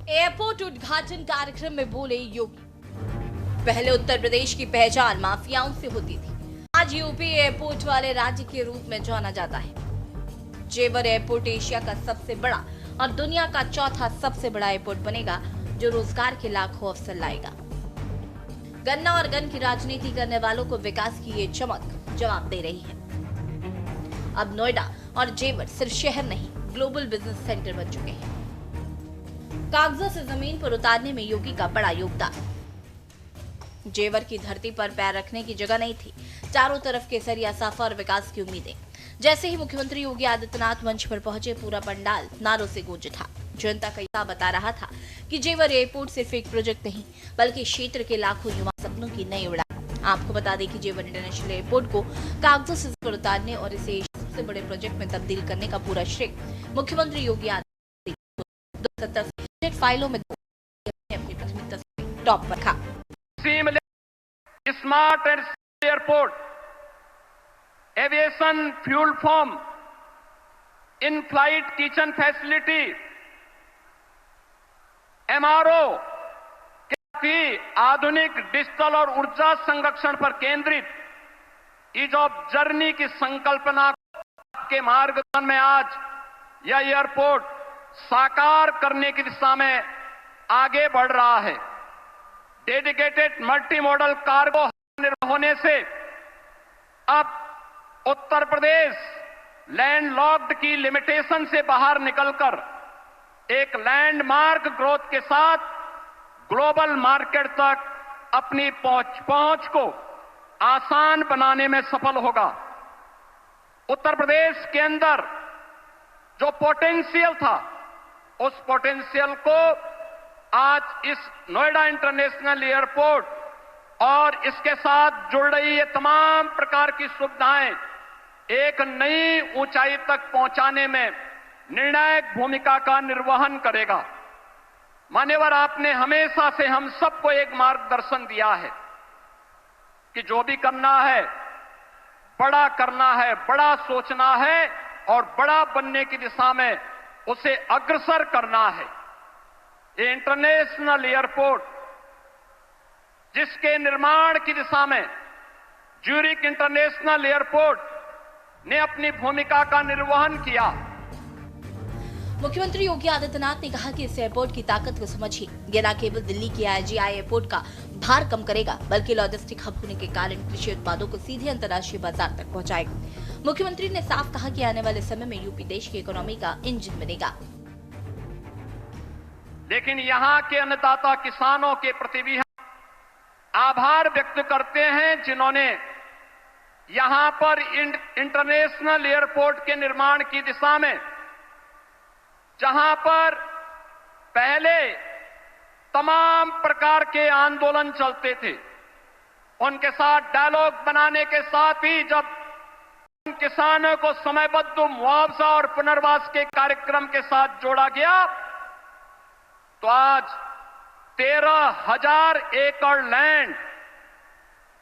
Airport उद्घाटन कार्यक्रम में बोले योगी। पहले उत्तर प्रदेश की पहचान माफियाओं से होती थी, आज यूपी एयरपोर्ट वाले राज्य के रूप में जाना जाता है। जेवर एयरपोर्ट एशिया का सबसे बड़ा और दुनिया का चौथा सबसे बड़ा एयरपोर्ट बनेगा, जो रोजगार के लाखों अवसर लाएगा। गन्ना और गन की राजनीति करने वालों को विकास की ये चमक जवाब दे रही है। अब नोएडा और जेवर सिर्फ शहर नहीं, ग्लोबल बिजनेस सेंटर बन चुके हैं। कागजों से जमीन पर उतारने में योगी का बड़ा योगदान। जेवर की धरती पर पैर रखने की जगह नहीं थी, चारों तरफ केसरिया साफा और विकास की उम्मीदें। जैसे ही मुख्यमंत्री योगी आदित्यनाथ मंच पर पहुंचे, पूरा पंडाल नारों से गूंज उठा। जनता का यह बता रहा था कि जेवर एयरपोर्ट सिर्फ एक प्रोजेक्ट नहीं, बल्कि क्षेत्र के लाखों युवा सपनों की नई उड़ान। आपको बता दें कि जेवर इंटरनेशनल एयरपोर्ट को कागजों से पर उतारने और इसे सबसे बड़े प्रोजेक्ट में तब्दील करने का पूरा श्रेय मुख्यमंत्री योगी आदित्यनाथ फाइलों में अपनी प्राथमिकता से टॉप पर रखा। Smart and airport, aviation fuel form, in flight kitchen facility, MRO की आधुनिक डिजिटल और ऊर्जा संरक्षण पर केंद्रित ईज ऑफ जर्नी की संकल्पना के मार्गदर्शन में आज यह एयरपोर्ट साकार करने की दिशा में आगे बढ़ रहा है। डेडिकेटेड मल्टी मॉडल कार्गो होने से अब उत्तर प्रदेश लैंडलॉक्ड की लिमिटेशन से बाहर निकलकर एक लैंडमार्क ग्रोथ के साथ ग्लोबल मार्केट तक अपनी पहुंच को आसान बनाने में सफल होगा। उत्तर प्रदेश के अंदर जो पोटेंशियल था, उस पोटेंशियल को आज इस नोएडा इंटरनेशनल एयरपोर्ट और इसके साथ जुड़ रही ये तमाम प्रकार की सुविधाएं एक नई ऊंचाई तक पहुंचाने में निर्णायक भूमिका का निर्वहन करेगा। मान्यवर, आपने हमेशा से हम सबको एक मार्गदर्शन दिया है कि जो भी करना है, बड़ा करना है, बड़ा सोचना है और बड़ा बनने की दिशा में उसे अग्रसर करना है। ये इंटरनेशनल एयरपोर्ट जिसके निर्माण की दिशा में ज्यूरिक इंटरनेशनल एयरपोर्ट ने अपनी भूमिका का निर्वहन किया। मुख्यमंत्री योगी आदित्यनाथ ने कहा कि इस एयरपोर्ट की ताकत को समझिए। ये न केवल दिल्ली के आईजीआई एयरपोर्ट का भार कम करेगा, बल्कि लॉजिस्टिक हब होने के कारण कृषि उत्पादों को सीधे अंतर्राष्ट्रीय बाजार तक पहुंचाएगा। मुख्यमंत्री ने साफ कहा कि आने वाले समय में यूपी देश की इकोनॉमी का इंजन बनेगा। लेकिन यहाँ के अन्नदाता किसानों के प्रति भी आभार व्यक्त करते हैं, जिन्होंने यहाँ पर इंटरनेशनल एयरपोर्ट के निर्माण की दिशा में, जहां पर पहले तमाम प्रकार के आंदोलन चलते थे, उनके साथ डायलॉग बनाने के साथ ही जब किसानों को समयबद्ध मुआवजा और पुनर्वास के कार्यक्रम के साथ जोड़ा गया, तो आज 13,000 एकड़ लैंड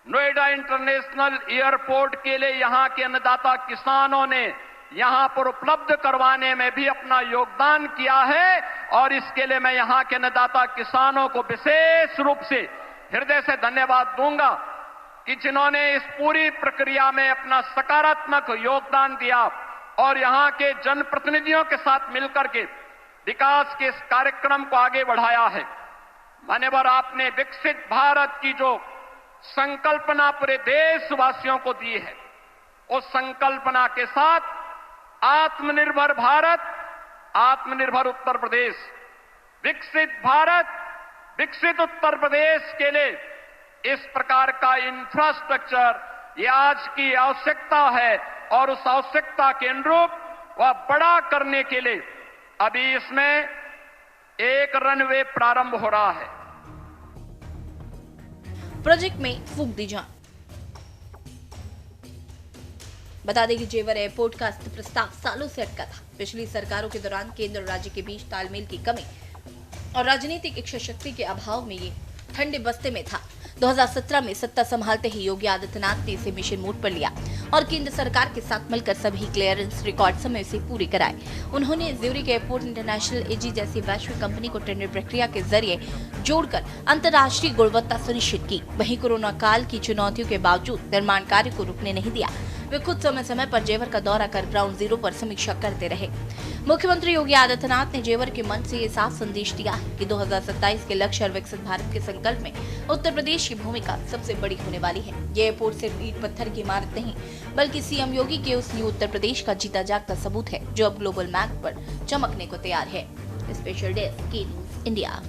नोएडा इंटरनेशनल एयरपोर्ट के लिए यहां के अन्नदाता किसानों ने यहां पर उपलब्ध करवाने में भी अपना योगदान किया है। और इसके लिए मैं यहां के अन्नदाता किसानों को विशेष रूप से हृदय से धन्यवाद दूंगा कि जिन्होंने इस पूरी प्रक्रिया में अपना सकारात्मक योगदान दिया और यहां के जनप्रतिनिधियों के साथ मिलकर के विकास के इस कार्यक्रम को आगे बढ़ाया है। मान्यवर, आपने विकसित भारत की जो संकल्पना पूरे देशवासियों को दी है, उस संकल्पना के साथ आत्मनिर्भर भारत, आत्मनिर्भर उत्तर प्रदेश, विकसित भारत, विकसित उत्तर प्रदेश के लिए इस प्रकार का इंफ्रास्ट्रक्चर ये आज की आवश्यकता है। और उस आवश्यकता के अनुरूप वह बड़ा करने के लिए अभी इसमें एक रनवे प्रारंभ हो रहा है। प्रोजेक्ट में फूंक दी जान। बता दें कि जेवर एयरपोर्ट का प्रस्ताव सालों से अटका था। पिछली सरकारों के दौरान केंद्र और राज्य के बीच तालमेल की कमी और राजनीतिक इच्छा शक्ति के अभाव में ये ठंडे बस्ते में था। 2017 में सत्ता संभालते ही योगी आदित्यनाथ ने इसे मिशन मोड पर लिया और केंद्र सरकार के साथ मिलकर सभी क्लियरेंस रिकॉर्ड समय से पूरे कराए। उन्होंने ज्यूरिख एयरपोर्ट इंटरनेशनल एजी जैसी वैश्विक कंपनी को टेंडर प्रक्रिया के जरिए जोड़कर अंतर्राष्ट्रीय गुणवत्ता सुनिश्चित की। वहीं कोरोना काल की चुनौतियों के बावजूद निर्माण कार्य को रुकने नहीं दिया। वे खुद समय समय पर जेवर का दौरा कर ग्राउंड जीरो पर समीक्षा करते रहे। मुख्यमंत्री योगी आदित्यनाथ ने जेवर के मंच से ये साफ संदेश दिया है कि 2027 के लक्ष्य और विकसित भारत के संकल्प में उत्तर प्रदेश की भूमिका सबसे बड़ी होने वाली है। ये एयरपोर्ट सिर्फ ईंट पत्थर की इमारत नहीं, बल्कि सीएम योगी के उस न्यू उत्तर प्रदेश का जीता जागता सबूत है जो अब ग्लोबल मैप पर चमकने को तैयार है। स्पेशल डेस्क, की न्यूज़ इंडिया।